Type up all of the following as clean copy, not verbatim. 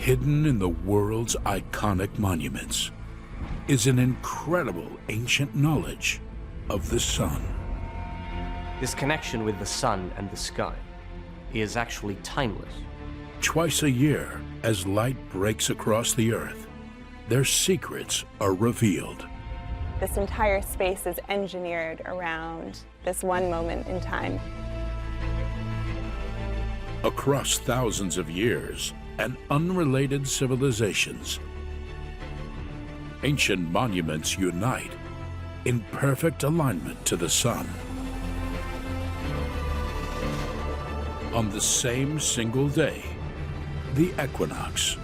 Hidden in the world's iconic monuments is an incredible ancient knowledge of the sun. This connection with the sun and the sky is actually timeless. Twice a year, as light breaks across the earth, their secrets are revealed. This entire space is engineered around this one moment in time. Across thousands of years and unrelated civilizations, ancient monuments unite in perfect alignment to the sun. On the same single day, the equinox.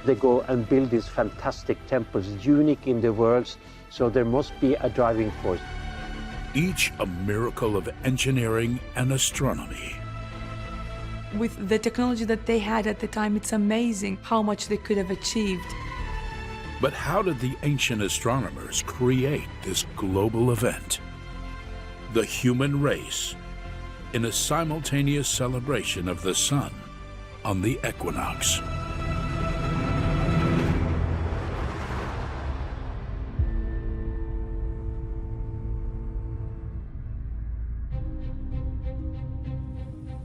They go and build these fantastic temples, unique in the world, so there must be a driving force. Each a miracle of engineering and astronomy. With the technology that they had at the time, it's amazing how much they could have achieved. But how did the ancient astronomers create this global event? The human race, in a simultaneous celebration of the sun on the equinox.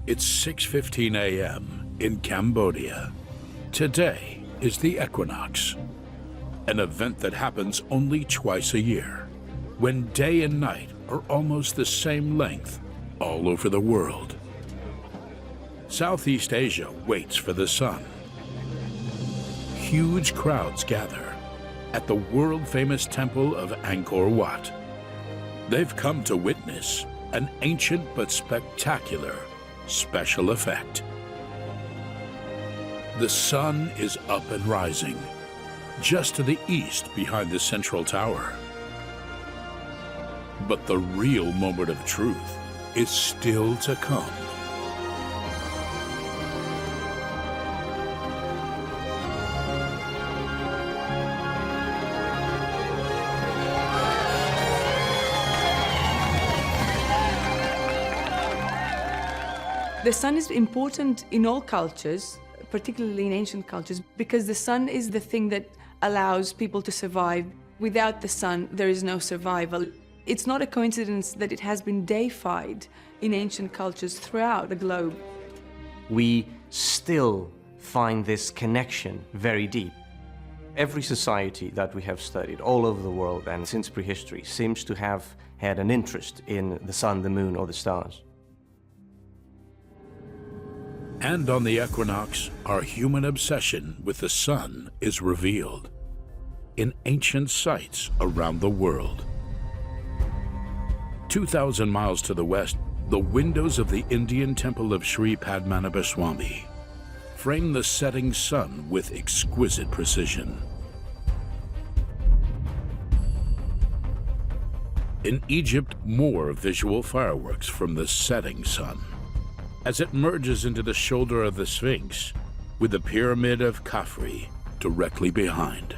It's 6:15 a.m. in Cambodia. Today is the equinox, an event that happens only twice a year, when day and night are almost the same length all over the world. Southeast Asia waits for the sun. Huge crowds gather at the world-famous temple of Angkor Wat. They've come to witness an ancient but spectacular special effect. The sun is up and rising, just to the east behind the central tower. But the real moment of truth is still to come. The sun is important in all cultures, particularly in ancient cultures, because the sun is the thing that allows people to survive. Without the sun, there is no survival. It's not a coincidence that it has been deified in ancient cultures throughout the globe. We still find this connection very deep. Every society that we have studied all over the world and since prehistory seems to have had an interest in the sun, the moon, or the stars. And on the equinox, our human obsession with the sun is revealed in ancient sites around the world. 2,000 miles to the west, the windows of the Indian temple of Sree Padmanabhaswamy frame the setting sun with exquisite precision. In Egypt, more visual fireworks from the setting sun, as it merges into the shoulder of the Sphinx, with the pyramid of Khafre directly behind.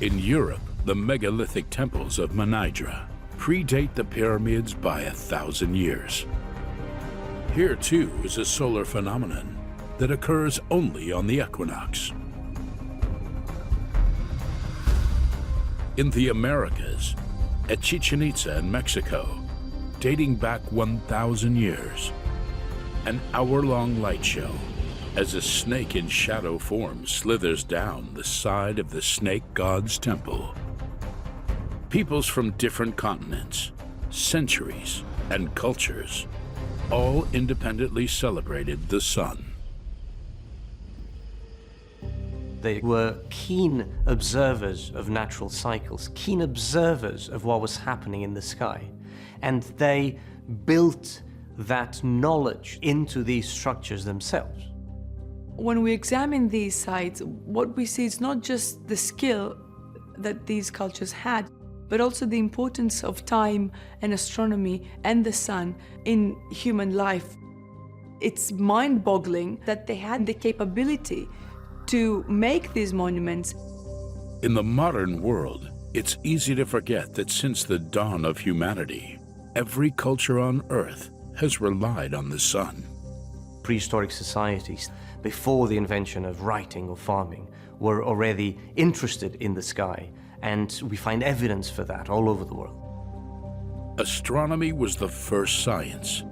In Europe, the megalithic temples of Manidra predate the pyramids by 1,000 years. Here, too, is a solar phenomenon that occurs only on the equinox. In the Americas, at Chichen Itza in Mexico, dating back 1,000 years, an hour-long light show as a snake in shadow form slithers down the side of the snake god's temple. Peoples from different continents, centuries, and cultures all independently celebrated the sun. They were keen observers of natural cycles, keen observers of what was happening in the sky. And they built that knowledge into these structures themselves. When we examine these sites, what we see is not just the skill that these cultures had, but also the importance of time and astronomy and the sun in human life. It's mind-boggling that they had the capability to make these monuments. In the modern world, it's easy to forget that since the dawn of humanity, every culture on Earth has relied on the sun. prehistoric societies, before the invention of writing or farming, were already interested in the sky, and we find evidence for that all over the world. Astronomy was the first science.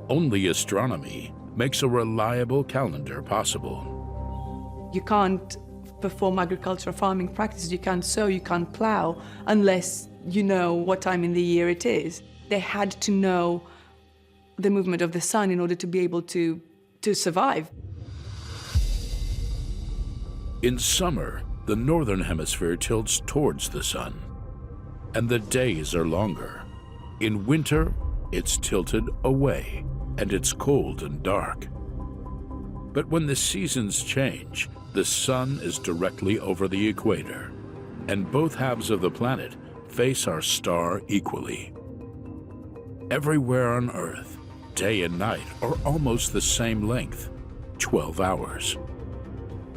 Only astronomy makes a reliable calendar possible. You can't perform agricultural farming practices, you can't sow, you can't plow, unless you know what time in the year it is. They had to know the movement of the sun in order to be able to survive. In summer, the northern hemisphere tilts towards the sun, and the days are longer. In winter, it's tilted away, and it's cold and dark. But when the seasons change, the sun is directly over the equator, and both halves of the planet face our star equally. Everywhere on Earth, day and night are almost the same length, 12 hours.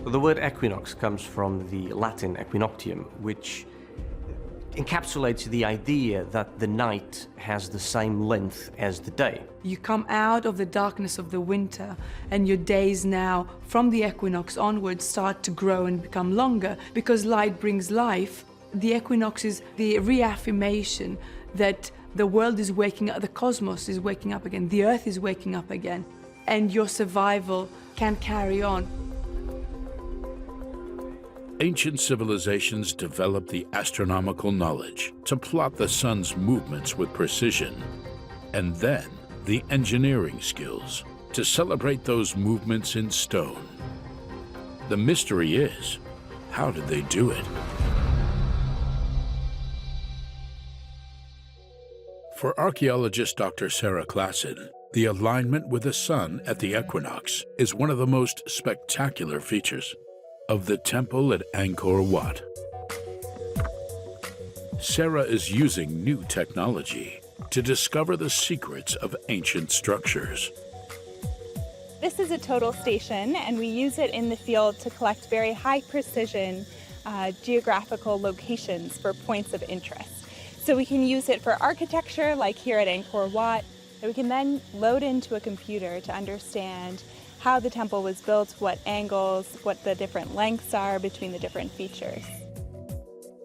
The word equinox comes from the Latin equinoctium, which encapsulates the idea that the night has the same length as the day. You come out of the darkness of the winter, and your days now, from the equinox onwards, start to grow and become longer, because light brings life. The equinox is the reaffirmation that the world is waking up, the cosmos is waking up again, the earth is waking up again, and your survival can carry on. Ancient civilizations developed the astronomical knowledge to plot the sun's movements with precision, and then the engineering skills to celebrate those movements in stone. The mystery is, how did they do it? For archaeologist Dr. Sarah Klassen, the alignment with the sun at the equinox is one of the most spectacular features of the temple at Angkor Wat. Sarah is using new technology to discover the secrets of ancient structures. This is a total station, and we use it in the field to collect very high precision geographical locations for points of interest. So we can use it for architecture, like here at Angkor Wat, and we can then load into a computer to understand how the temple was built, what angles, what the different lengths are between the different features.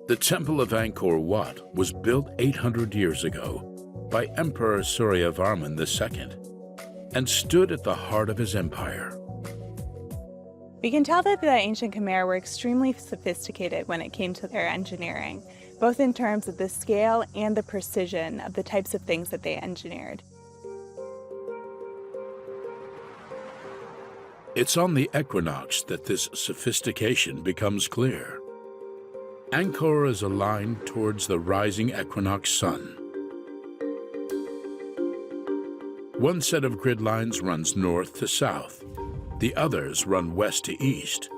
The Temple of Angkor Wat was built 800 years ago by Emperor Suryavarman II and stood at the heart of his empire. We can tell that the ancient Khmer were extremely sophisticated when it came to their engineering, both in terms of the scale and the precision of the types of things that they engineered. It's on the equinox that this sophistication becomes clear. Angkor is aligned towards the rising equinox sun. One set of grid lines runs north to south. The others run west to east,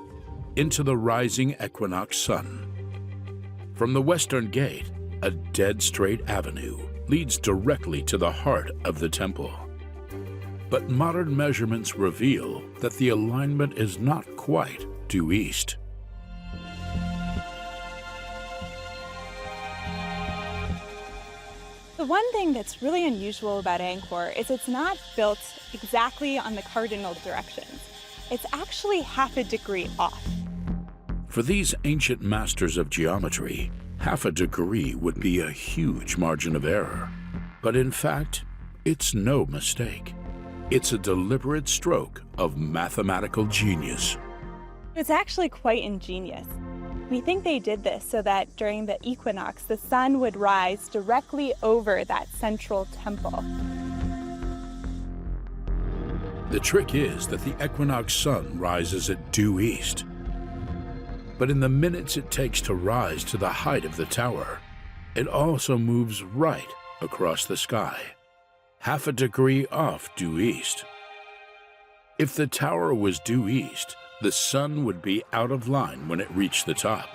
into the rising equinox sun. From the western gate, a dead straight avenue leads directly to the heart of the temple. But modern measurements reveal that the alignment is not quite due east. The one thing that's really unusual about Angkor is it's not built exactly on the cardinal directions. It's actually half a degree off. For these ancient masters of geometry, half a degree would be a huge margin of error. But in fact, it's no mistake. It's a deliberate stroke of mathematical genius. It's actually quite ingenious. We think they did this so that during the equinox, the sun would rise directly over that central temple. The trick is that the equinox sun rises at due east. But in the minutes it takes to rise to the height of the tower, it also moves right across the sky, half a degree off due east. If the tower was due east, the sun would be out of line when it reached the top.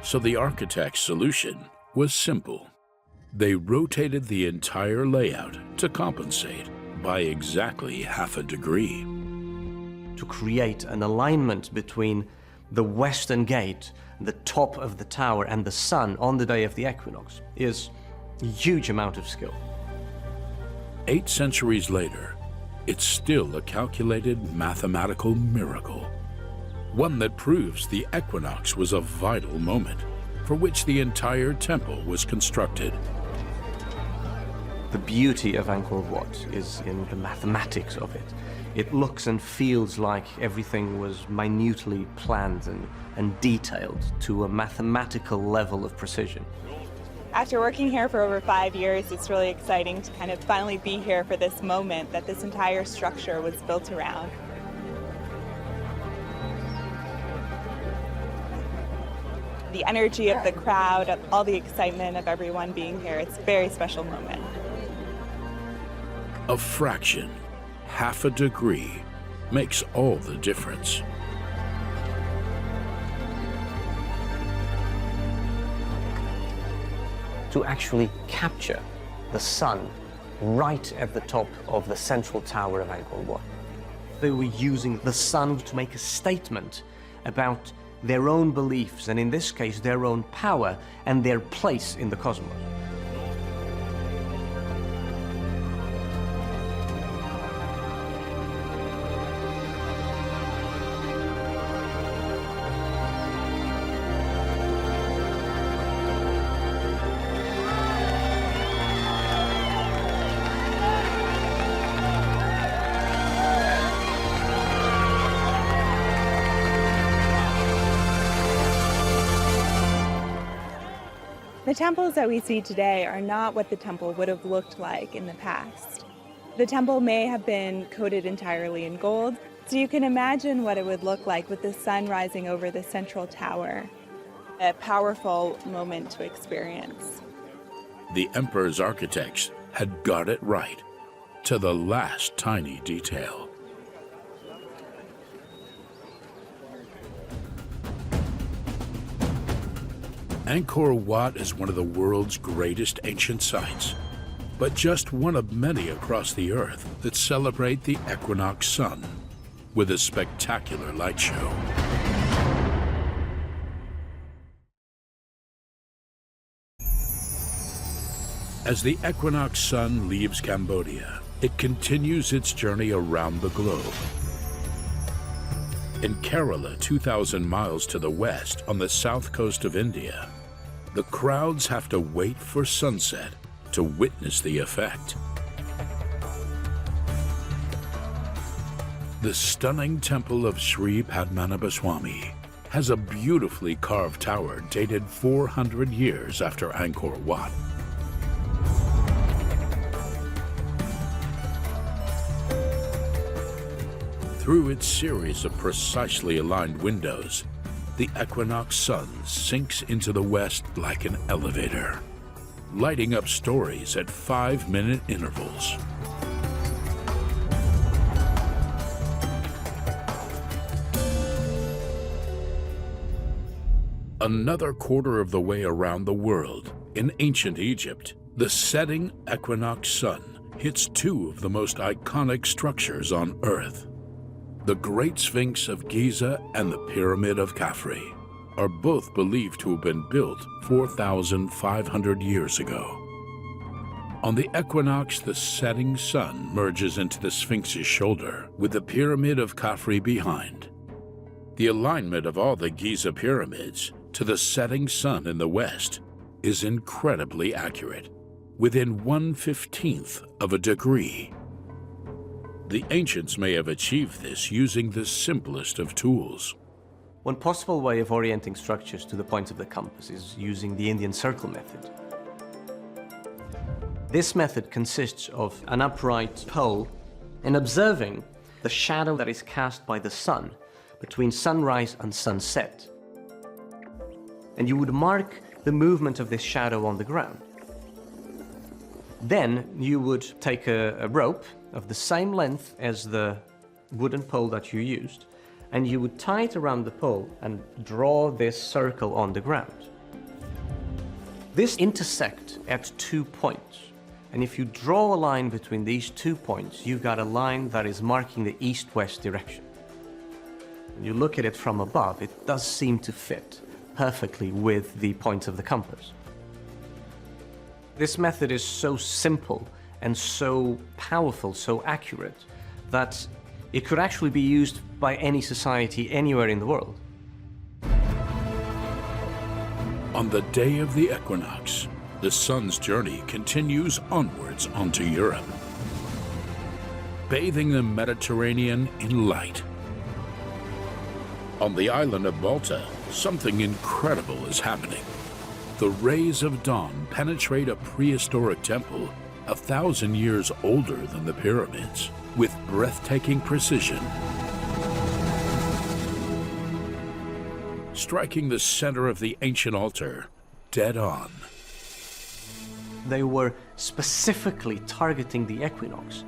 So the architect's solution was simple. They rotated the entire layout to compensate by exactly half a degree. To create an alignment between the western gate, the top of the tower, and the sun on the day of the equinox is a huge amount of skill. 8 centuries later, it's still a calculated mathematical miracle. One that proves the equinox was a vital moment for which the entire temple was constructed. The beauty of Angkor Wat is in the mathematics of it. It looks and feels like everything was minutely planned and detailed to a mathematical level of precision. After working here for over 5 years, it's really exciting to kind of finally be here for this moment that this entire structure was built around. The energy of the crowd, all the excitement of everyone being here, it's a very special moment. A fraction, half a degree, makes all the difference. To actually capture the sun right at the top of the central tower of Angkor Wat. They were using the sun to make a statement about their own beliefs, and in this case, their own power and their place in the cosmos. The temples that we see today are not what the temple would have looked like in the past. The temple may have been coated entirely in gold, so you can imagine what it would look like with the sun rising over the central tower. A powerful moment to experience. The emperor's architects had got it right, to the last tiny detail. Angkor Wat is one of the world's greatest ancient sites, but just one of many across the earth that celebrate the equinox sun with a spectacular light show. As the equinox sun leaves Cambodia, it continues its journey around the globe. In Kerala, 2,000 miles to the west on the south coast of India, the crowds have to wait for sunset to witness the effect. The stunning temple of Sree Padmanabhaswamy has a beautifully carved tower dated 400 years after Angkor Wat. Through its series of precisely aligned windows, the equinox sun sinks into the west like an elevator, lighting up stories at 5-minute intervals. Another quarter of the way around the world, in ancient Egypt, the setting equinox sun hits two of the most iconic structures on Earth. The Great Sphinx of Giza and the Pyramid of Khafre are both believed to have been built 4,500 years ago. On the equinox, the setting sun merges into the Sphinx's shoulder, with the Pyramid of Khafre behind. The alignment of all the Giza pyramids to the setting sun in the west is incredibly accurate, within 1/15th of a degree. The ancients may have achieved this using the simplest of tools. One possible way of orienting structures to the points of the compass is using the Indian circle method. This method consists of an upright pole and observing the shadow that is cast by the sun between sunrise and sunset. And you would mark the movement of this shadow on the ground. Then you would take a rope of the same length as the wooden pole that you used, and you would tie it around the pole and draw this circle on the ground. This intersect at 2 points, and if you draw a line between these 2 points, you've got a line that is marking the east-west direction. When you look at it from above, it does seem to fit perfectly with the points of the compass. This method is so simple and so powerful, so accurate, that it could actually be used by any society anywhere in the world. On the day of the equinox, the sun's journey continues onwards onto Europe, bathing the Mediterranean in light. On the island of Malta, something incredible is happening. The rays of dawn penetrate a prehistoric temple 1,000 years older than the pyramids, with breathtaking precision, striking the center of the ancient altar dead on. They were specifically targeting the equinox.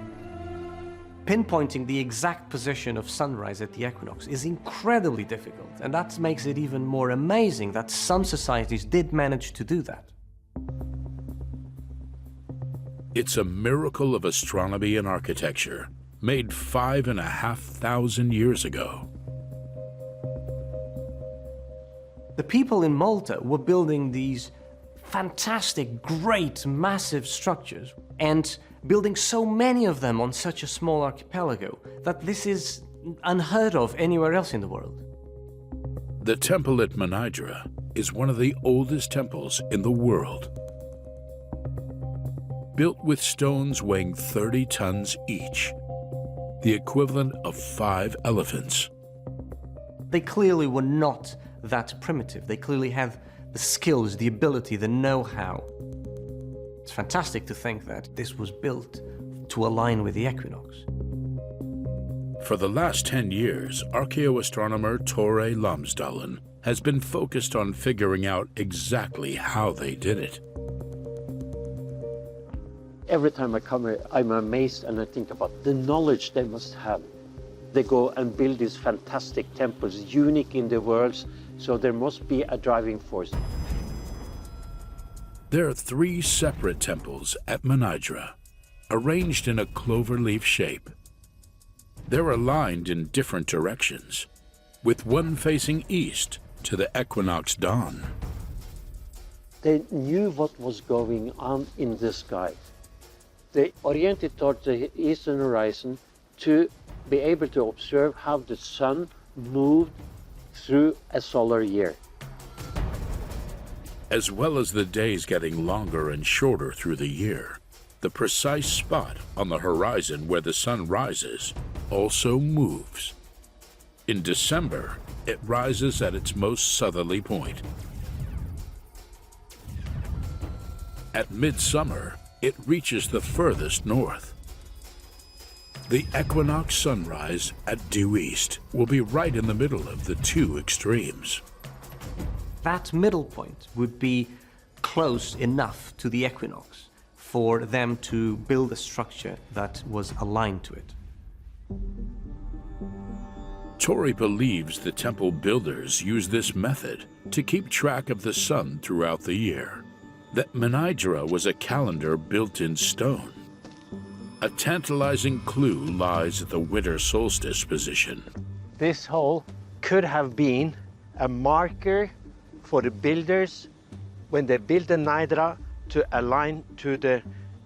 Pinpointing the exact position of sunrise at the equinox is incredibly difficult, and that makes it even more amazing that some societies did manage to do that. It's a miracle of astronomy and architecture, made 5,500 years ago. The people in Malta were building these fantastic, great, massive structures, and building so many of them on such a small archipelago that this is unheard of anywhere else in the world. The temple at Manidra is one of the oldest temples in the world. Built with stones weighing 30 tons each, the equivalent of 5 elephants. They clearly were not that primitive. They clearly had the skills, the ability, the know-how. It's fantastic to think that this was built to align with the equinox. For the last 10 years, archaeoastronomer Tore Lomsdalen has been focused on figuring out exactly how they did it. Every time I come here, I'm amazed and I think about the knowledge they must have. They go and build these fantastic temples, unique in the world, so there must be a driving force. There are 3 separate temples at Manidra, arranged in a cloverleaf shape. They're aligned in different directions, with one facing east to the equinox dawn. They knew what was going on in the sky. They oriented towards the eastern horizon to be able to observe how the sun moved through a solar year. As well as the days getting longer and shorter through the year, the precise spot on the horizon where the sun rises also moves. In December, it rises at its most southerly point. At midsummer, it reaches the furthest north. The equinox sunrise at due east will be right in the middle of the 2 extremes. That middle point would be close enough to the equinox for them to build a structure that was aligned to it. Tore believes the temple builders use this method to keep track of the sun throughout the year. That Manidra was a calendar built in stone. A tantalizing clue lies at the winter solstice position. This hole could have been a marker for the builders when they built the Nidra to align to the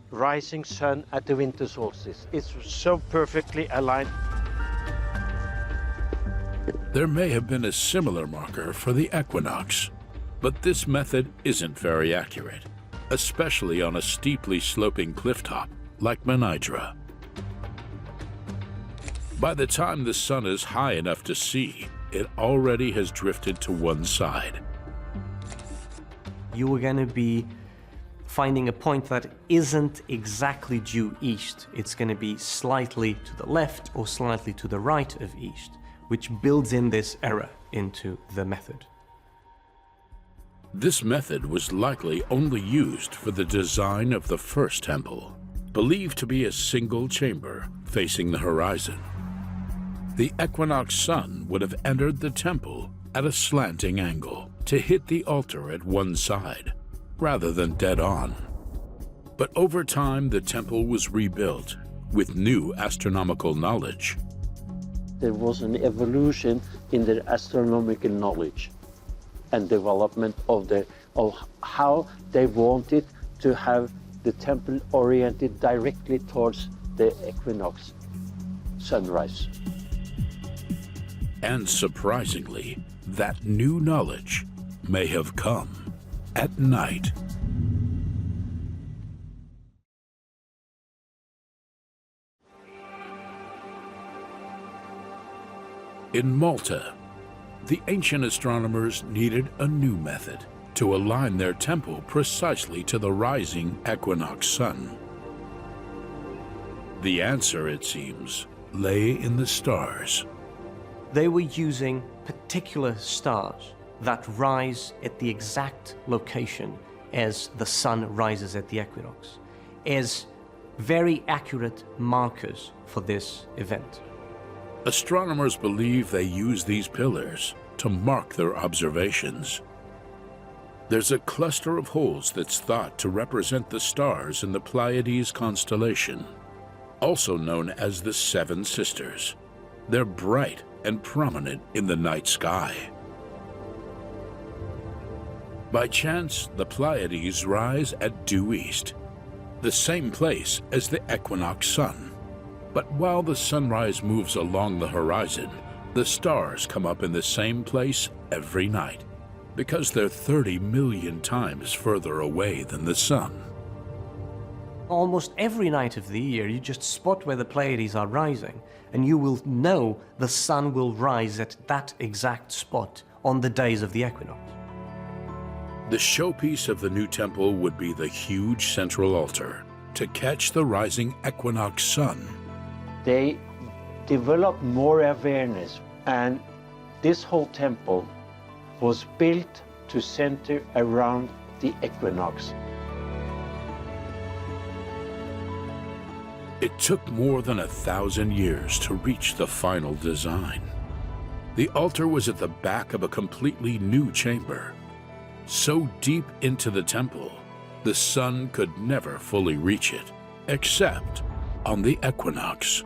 rising sun at the winter solstice. It's so perfectly aligned. There may have been a similar marker for the equinox, but this method isn't very accurate, especially on a steeply sloping clifftop like Manidra. By the time the sun is high enough to see, it already has drifted to one side. You are going to be finding a point that isn't exactly due east. It's going to be slightly to the left or slightly to the right of east, which builds in this error into the method. This method was likely only used for the design of the first temple, believed to be a single chamber facing the horizon. The equinox sun would have entered the temple at a slanting angle to hit the altar at one side, rather than dead on. But over time, the temple was rebuilt with new astronomical knowledge. There was an evolution in their astronomical knowledge and development of how they wanted to have the temple oriented directly towards the equinox. sunrise. And surprisingly, that new knowledge may have come at night. In Malta, the ancient astronomers needed a new method to align their temple precisely to the rising equinox sun. The answer, it seems, lay in the stars. They were using particular stars that rise at the exact location as the sun rises at the equinox, as very accurate markers for this event. Astronomers believe they use these pillars to mark their observations. There's a cluster of holes that's thought to represent the stars in the Pleiades constellation, also known as the Seven Sisters. They're bright and prominent in the night sky. By chance, the Pleiades rise at due east, the same place as the equinox sun. But while the sunrise moves along the horizon, the stars come up in the same place every night, because they're 30 million times further away than the sun. Almost every night of the year, you just spot where the Pleiades are rising, and you will know the sun will rise at that exact spot on the days of the equinox. The showpiece of the new temple would be the huge central altar to catch the rising equinox sun. They developed more awareness, and this whole temple was built to center around the equinox. It took more than 1,000 years to reach the final design. The altar was at the back of a completely new chamber, so deep into the temple, the sun could never fully reach it, except on the equinox.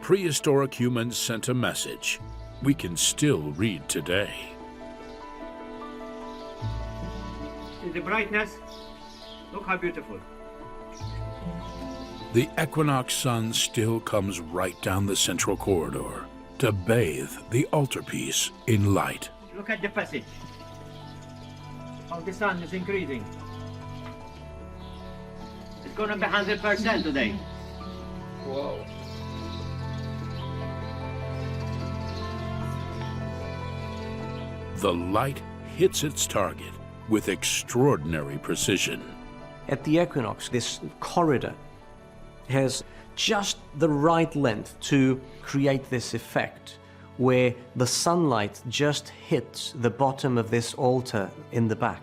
Prehistoric humans sent a message we can still read today. See the brightness? Look how beautiful. The equinox sun still comes right down the central corridor to bathe the altarpiece in light. Look at the passage. How the sun is increasing. It's going to be 100% today. Whoa. The light hits its target with extraordinary precision. At the equinox, this corridor has just the right length to create this effect where the sunlight just hits the bottom of this altar in the back.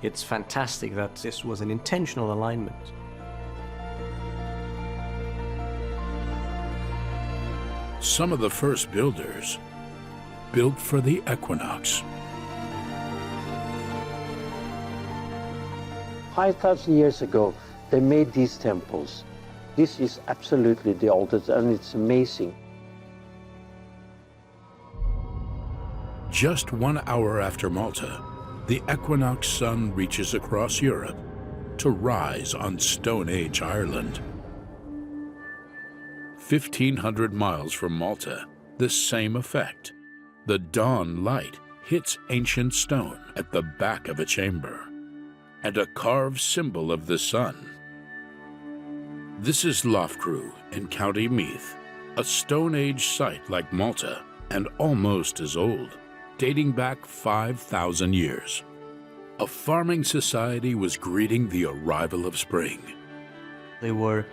It's fantastic that this was an intentional alignment. Some of the first builders built for the equinox. 5,000 years ago, they made these temples. This is absolutely the oldest, and it's amazing. Just 1 hour after Malta, the equinox sun reaches across Europe to rise on Stone Age Ireland. 1,500 miles from Malta, the same effect. The dawn light hits ancient stone at the back of a chamber, and a carved symbol of the sun. This is Loughcrew in County Meath, a Stone Age site like Malta and almost as old, dating back 5,000 years. A farming society was greeting the arrival of spring. They were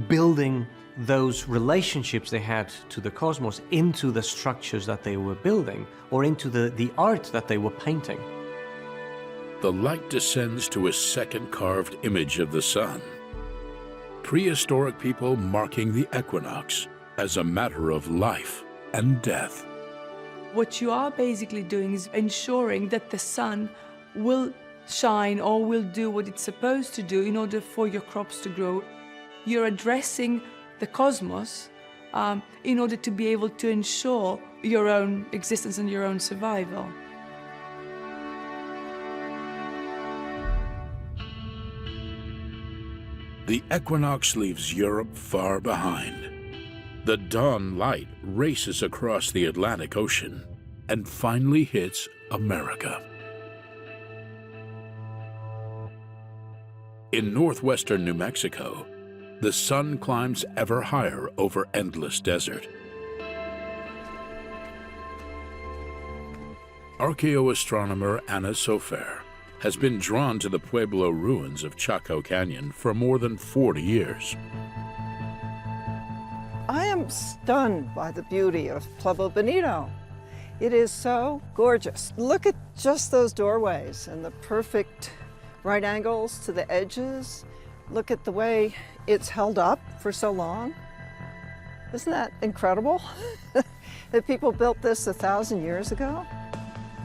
building those relationships they had to the cosmos into the structures that they were building or into the art that they were painting. The light descends to a second carved image of the sun. Prehistoric people marking the equinox as a matter of life and death. What you are basically doing is ensuring that the sun will shine or will do what it's supposed to do in order for your crops to grow. You're addressing the cosmos in order to be able to ensure your own existence and your own survival. The equinox leaves Europe far behind. The dawn light races across the Atlantic Ocean and finally hits America. In northwestern New Mexico, the sun climbs ever higher over endless desert. Archaeoastronomer Anna Sofer has been drawn to the Pueblo ruins of Chaco Canyon for more than 40 years. I am stunned by the beauty of Pueblo Bonito. It is so gorgeous. Look at just those doorways and the perfect right angles to the edges. Look at the way it's held up for so long. Isn't that incredible? That people built this 1,000 years ago?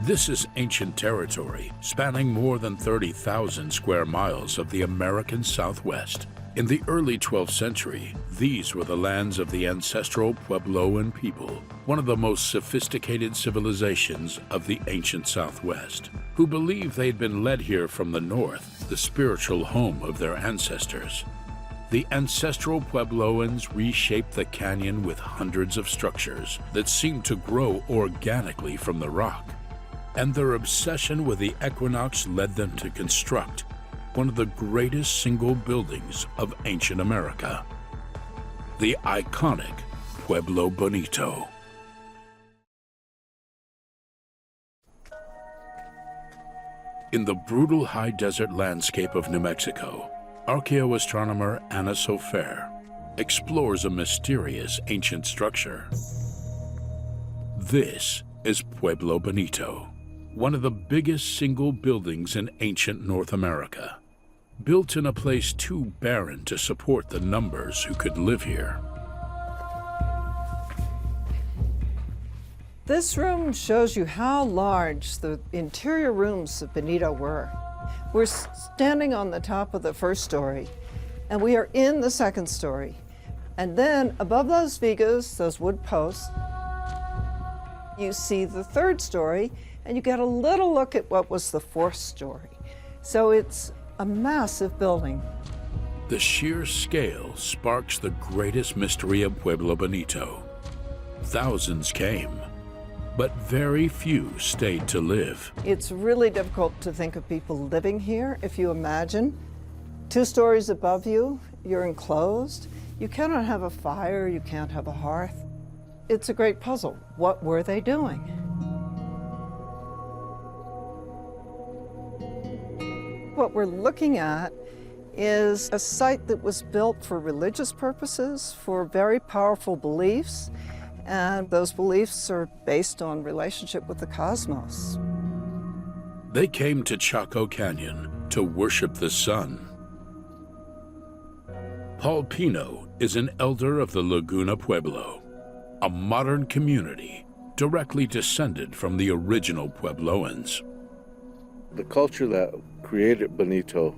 This is ancient territory spanning more than 30,000 square miles of the American Southwest. In the early 12th century, these were the lands of the ancestral Puebloan people, one of the most sophisticated civilizations of the ancient Southwest, who believed they'd been led here from the north, the spiritual home of their ancestors. The ancestral Puebloans reshaped the canyon with hundreds of structures that seemed to grow organically from the rock. And their obsession with the equinox led them to construct one of the greatest single buildings of ancient America, the iconic Pueblo Bonito. In the brutal high desert landscape of New Mexico, archaeoastronomer Anna Sofer explores a mysterious ancient structure. This is Pueblo Bonito, one of the biggest single buildings in ancient North America, built in a place too barren to support the numbers who could live here. This room shows you how large the interior rooms of Bonito were. We're standing on the top of the first story, and we are in the second story. And then above those vigas, those wood posts, you see the third story, and you get a little look at what was the fourth story. So it's a massive building. The sheer scale sparks the greatest mystery of Pueblo Bonito. Thousands came, but very few stayed to live. It's really difficult to think of people living here. If you imagine 2 stories above you, you're enclosed. You cannot have a fire, you can't have a hearth. It's a great puzzle. What were they doing? What we're looking at is a site that was built for religious purposes, for very powerful beliefs, and those beliefs are based on relationship with the cosmos. They came to Chaco Canyon to worship the sun. Paul Pino is an elder of the Laguna Pueblo, a modern community directly descended from the original Puebloans. The culture that created Bonito,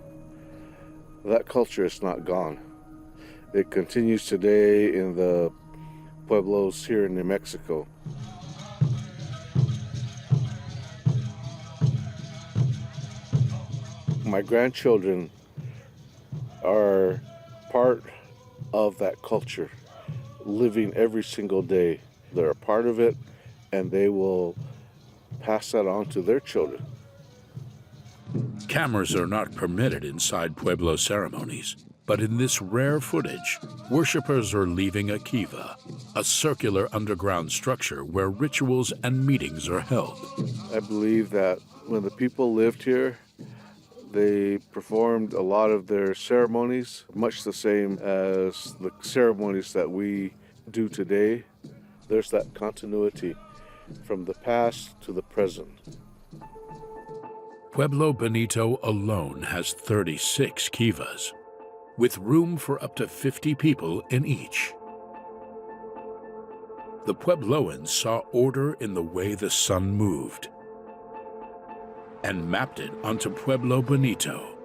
that culture is not gone. It continues today in the pueblos here in New Mexico. My grandchildren are part of that culture, living every single day. They're a part of it, and they will pass that on to their children. Cameras are not permitted inside Pueblo ceremonies, but in this rare footage, worshippers are leaving a kiva, a circular underground structure where rituals and meetings are held. I believe that when the people lived here, they performed a lot of their ceremonies, much the same as the ceremonies that we do today. There's that continuity from the past to the present. Pueblo Bonito alone has 36 kivas, with room for up to 50 people in each. The Puebloans saw order in the way the sun moved and mapped it onto Pueblo Bonito.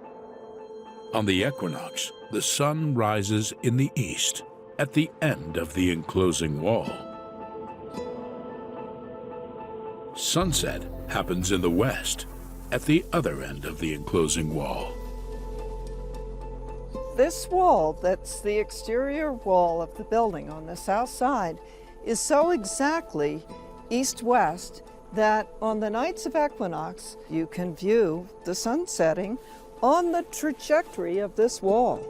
On the equinox, the sun rises in the east at the end of the enclosing wall. Sunset happens in the west at the other end of the enclosing wall. This wall, that's the exterior wall of the building on the south side, is so exactly east-west that on the nights of equinox, you can view the sun setting on the trajectory of this wall.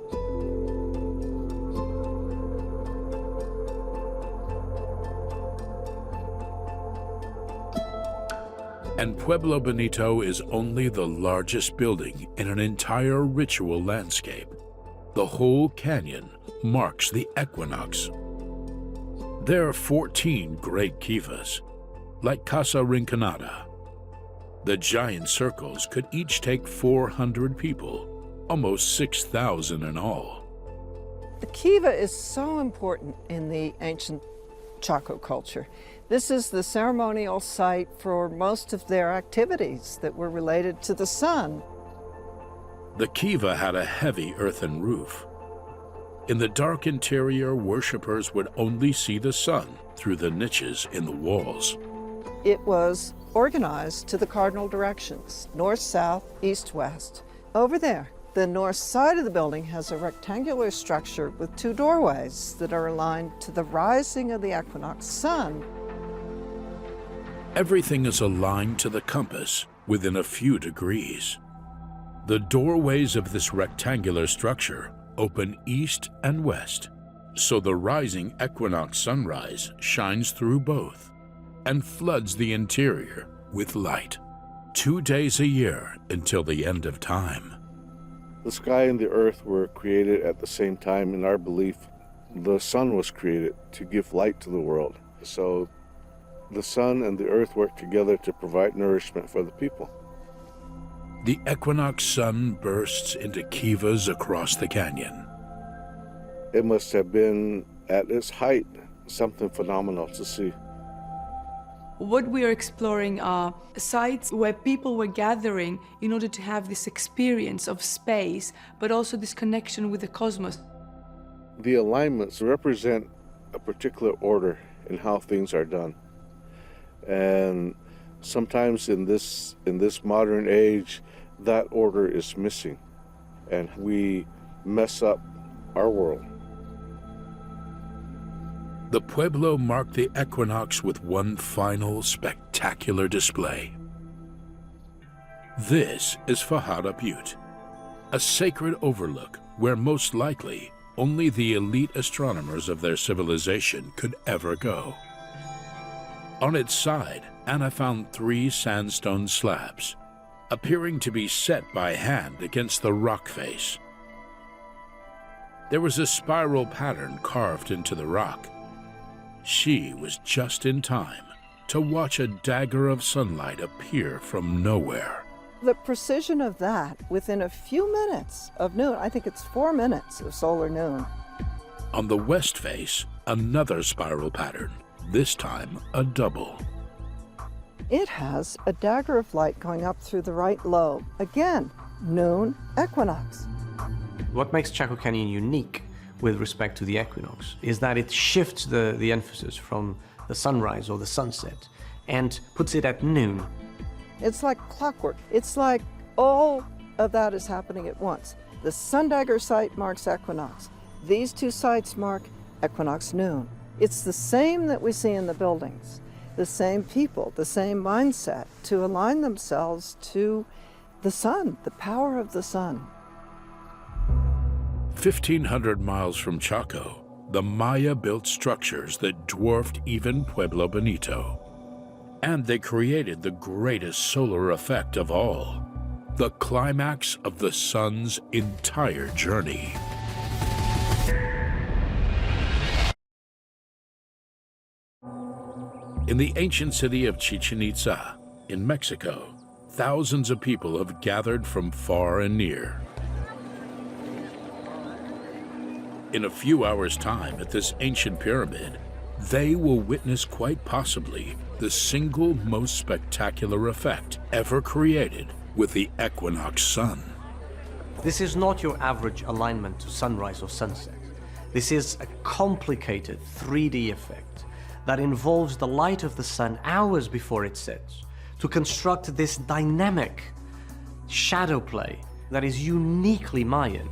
And Pueblo Bonito is only the largest building in an entire ritual landscape. The whole canyon marks the equinox. There are 14 great kivas, like Casa Rinconada. The giant circles could each take 400 people, almost 6,000 in all. The kiva is so important in the ancient Chaco culture. This is the ceremonial site for most of their activities that were related to the sun. The kiva had a heavy earthen roof. In the dark interior, worshippers would only see the sun through the niches in the walls. It was organized to the cardinal directions, north, south, east, west. Over there, the north side of the building has a rectangular structure with two doorways that are aligned to the rising of the equinox sun. Everything is aligned to the compass within a few degrees. The doorways of this rectangular structure open east and west, so the rising equinox sunrise shines through both and floods the interior with light. 2 days a year until the end of time. The sky and the earth were created at the same time. In our belief, the sun was created to give light to the world. So the sun and the earth work together to provide nourishment for the people. The equinox sun bursts into kivas across the canyon. It must have been, at its height, something phenomenal to see. What we are exploring are sites where people were gathering in order to have this experience of space, but also this connection with the cosmos. The alignments represent a particular order in how things are done. And sometimes in this modern age, that order is missing, and we mess up our world. The Pueblo marked the equinox with one final spectacular display. This is Fajada Butte, a sacred overlook where most likely only the elite astronomers of their civilization could ever go. On its side, Anna found 3 sandstone slabs, appearing to be set by hand against the rock face. There was a spiral pattern carved into the rock. She was just in time to watch a dagger of sunlight appear from nowhere. The precision of that within a few minutes of noon, I think it's 4 minutes of solar noon. On the west face, another spiral pattern, this time a double. It has a dagger of light going up through the right lobe. Again, noon equinox. What makes Chaco Canyon unique with respect to the equinox is that it shifts the emphasis from the sunrise or the sunset and puts it at noon. It's like clockwork. It's like all of that is happening at once. The sun dagger site marks equinox. These 2 sites mark equinox noon. It's the same that we see in the buildings, the same people, the same mindset to align themselves to the sun, the power of the sun. 1,500 miles from Chaco, the Maya built structures that dwarfed even Pueblo Bonito. And they created the greatest solar effect of all, the climax of the sun's entire journey. In the ancient city of Chichen Itza, in Mexico, thousands of people have gathered from far and near. In a few hours' time at this ancient pyramid, they will witness quite possibly the single most spectacular effect ever created with the equinox sun. This is not your average alignment to sunrise or sunset. This is a complicated 3D effect that involves the light of the sun hours before it sets to construct this dynamic shadow play that is uniquely Mayan.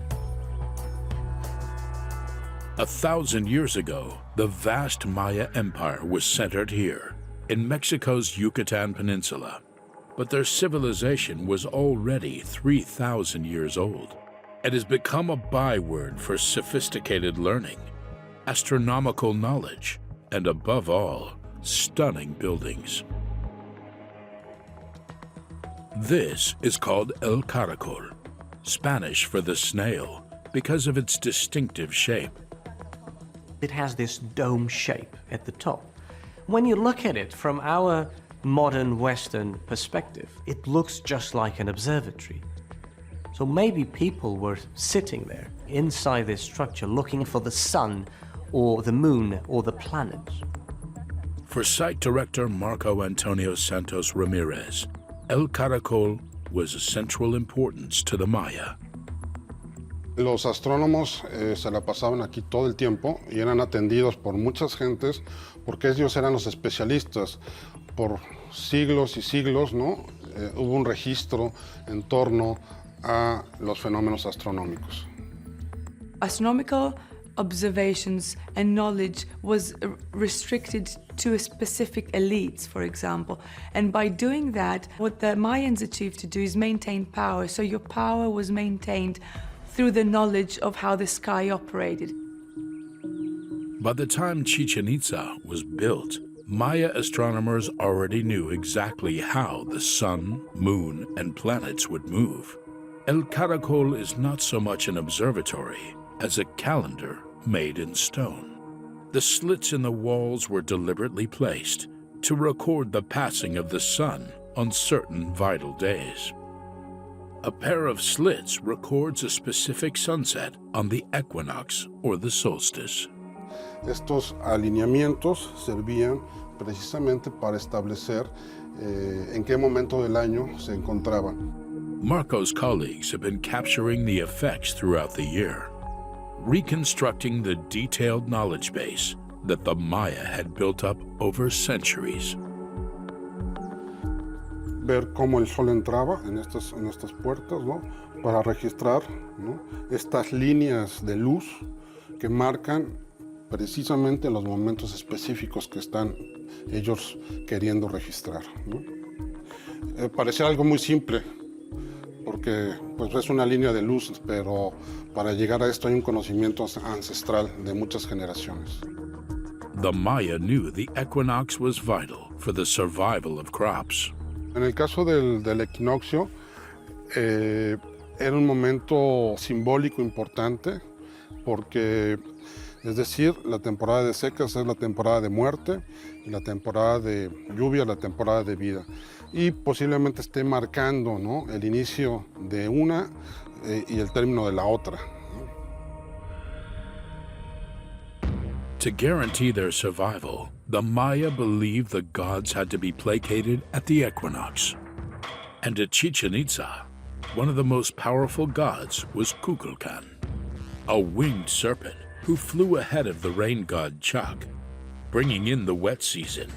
1,000 years ago, the vast Maya Empire was centered here, in Mexico's Yucatan Peninsula. But their civilization was already 3,000 years old. It has become a byword for sophisticated learning, astronomical knowledge, and above all, stunning buildings. This is called El Caracol, Spanish for the snail, because of its distinctive shape. It has this dome shape at the top. When you look at it from our modern Western perspective, it looks just like an observatory. So maybe people were sitting there inside this structure looking for the sun or the moon or the planets. For site director Marco Antonio Santos Ramirez, El Caracol was of central importance to the Maya. Los astrónomos se la pasaban aquí todo el tiempo y eran atendidos por muchas gentes porque ellos eran los especialistas. Por siglos y siglos, ¿no? Hubo un registro en torno a los fenómenos astronómicos. Astronomical observations and knowledge was restricted to a specific elites, for example. And by doing that, what the Mayans achieved to do is maintain power. So your power was maintained through the knowledge of how the sky operated. By the time Chichen Itza was built, Maya astronomers already knew exactly how the sun, moon, and planets would move. El Caracol is not so much an observatory as a calendar made in stone. The slits in the walls were deliberately placed to record the passing of the sun on certain vital days. A pair of slits records a specific sunset on the equinox or the solstice. Estos alineamientos servían precisamente para establecer en qué momento del año se encontraban. Marco's colleagues have been capturing the effects throughout the year, reconstructing the detailed knowledge base that the Maya had built up over centuries. Ver cómo el sol entraba en estas puertas, ¿no? Para registrar, ¿no? Estas líneas de luz que marcan precisamente los momentos específicos que están ellos queriendo registrar, ¿no? Parecía algo muy simple, porque pues es una línea de luz, pero para llegar a esto hay un conocimiento ancestral de muchas generaciones. The Maya knew the equinox was vital for the survival of crops. En el caso del equinoccio, era un momento simbólico importante porque, es decir, la temporada de secas es la temporada de muerte y la temporada de lluvia la temporada de vida. Y posiblemente esté marcando, ¿no? El inicio de una y el término de la otra. To guarantee their survival, the Maya believed the gods had to be placated at the equinox. And at Chichen Itza, one of the most powerful gods was Kukulkan, a winged serpent who flew ahead of the rain god Chak, bringing in the wet season,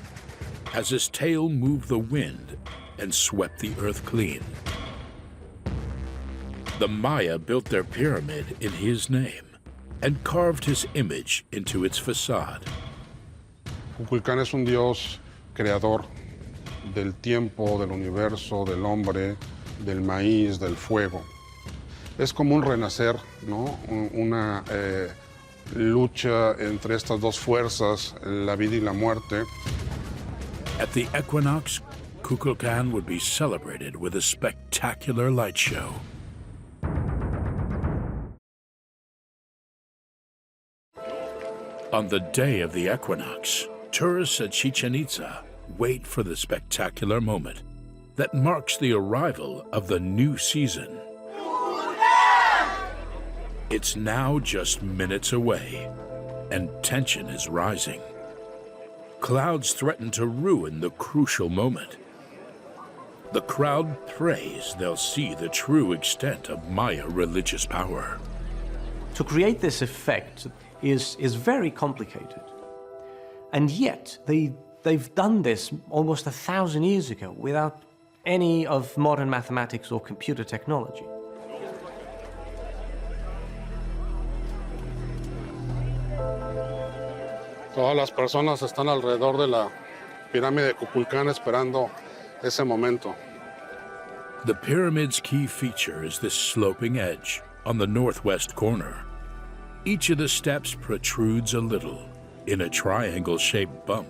as his tail moved the wind and swept the earth clean. The Maya built their pyramid in his name and carved his image into its facade. Kukulkan es un dios creador del tiempo, del universo, del hombre, del maíz, del fuego. Es como un renacer, ¿no? Una lucha entre estas dos fuerzas, la vida y la muerte. At the equinox, Kukulkan would be celebrated with a spectacular light show. On the day of the equinox, tourists at Chichen Itza wait for the spectacular moment that marks the arrival of the new season. It's now just minutes away, and tension is rising. Clouds threaten to ruin the crucial moment. The crowd prays they'll see the true extent of Maya religious power. To create this effect is very complicated. And yet, they've done this almost 1,000 years ago without any of modern mathematics or computer technology. Todas las personas están alrededor de la pirámide de Kukulcán esperando ese momento. The pyramid's key feature is this sloping edge on the northwest corner. Each of the steps protrudes a little in a triangle-shaped bump.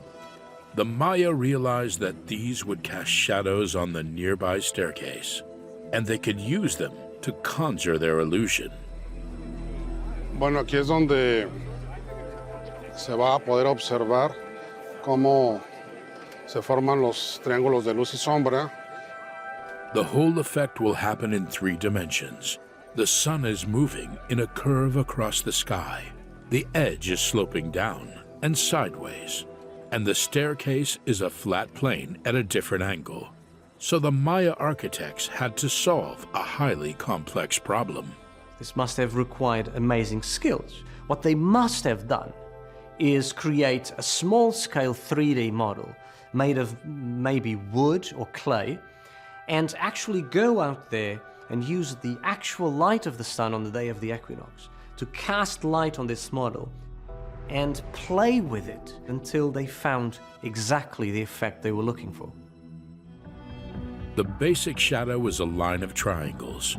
The Maya realized that these would cast shadows on the nearby staircase, and they could use them to conjure their illusion. Bueno, aquí es donde se va a poder observar cómo se forman los triángulos de luz y sombra. The whole effect will happen in 3 dimensions. The sun is moving in a curve across the sky. The edge is sloping down and sideways, and the staircase is a flat plane at a different angle. So the Maya architects had to solve a highly complex problem. This must have required amazing skills. What they must have done is create a small-scale 3D model made of maybe wood or clay, and actually go out there and use the actual light of the sun on the day of the equinox to cast light on this model and play with it until they found exactly the effect they were looking for. The basic shadow is a line of triangles,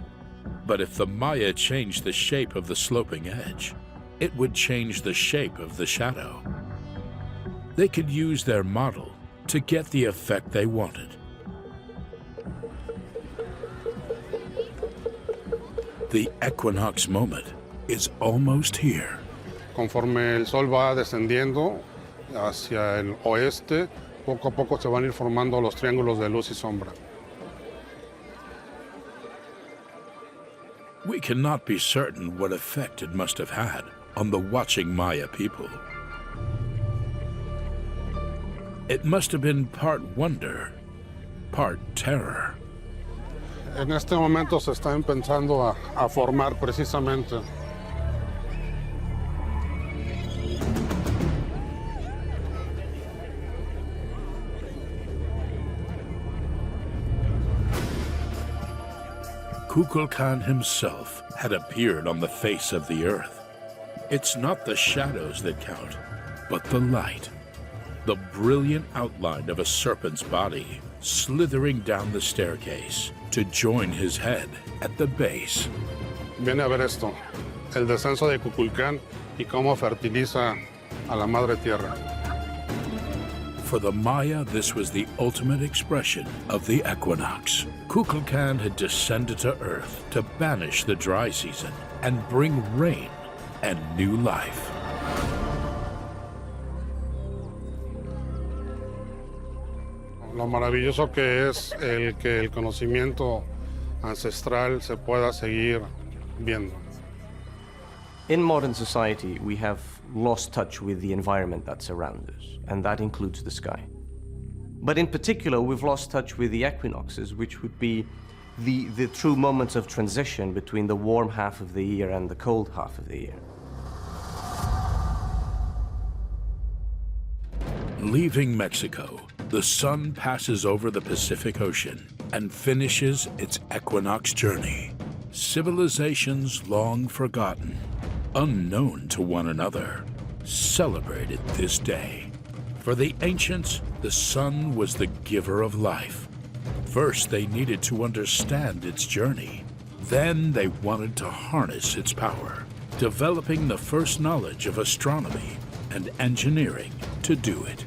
but if the Maya changed the shape of the sloping edge, it would change the shape of the shadow. They could use their model to get the effect they wanted. The equinox moment is almost here. Conforme el sol va descendiendo hacia el oeste, poco a poco se van a ir formando los triángulos de luz y sombra. We cannot be certain what effect it must have had on the watching Maya people. It must have been part wonder, part terror. En este momento se están empezando a formar precisamente. Kukulkan himself had appeared on the face of the earth. It's not the shadows that count, but the light. The brilliant outline of a serpent's body slithering down the staircase to join his head at the base. Viene a ver esto, el descenso de Kukulcán y cómo fertiliza a la madre tierra. For the Maya, this was the ultimate expression of the equinox. Kukulkan had descended to Earth to banish the dry season and bring rain and new life. Lo maravilloso que es el que el conocimiento ancestral se pueda seguir viendo. In modern society, we have lost touch with the environment that's around us, and that includes the sky. But in particular, we've lost touch with the equinoxes, which would be the true moments of transition between the warm half of the year and the cold half of the year. Leaving Mexico, the sun passes over the Pacific Ocean and finishes its equinox journey. Civilizations long forgotten, unknown to one another, celebrated this day. For the ancients, the sun was the giver of life. First, they needed to understand its journey. Then they wanted to harness its power, developing the first knowledge of astronomy and engineering to do it.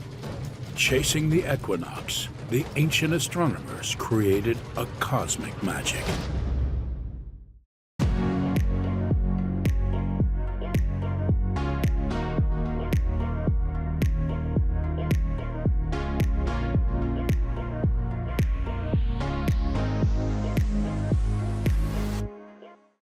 Chasing the equinox, the ancient astronomers created a cosmic magic.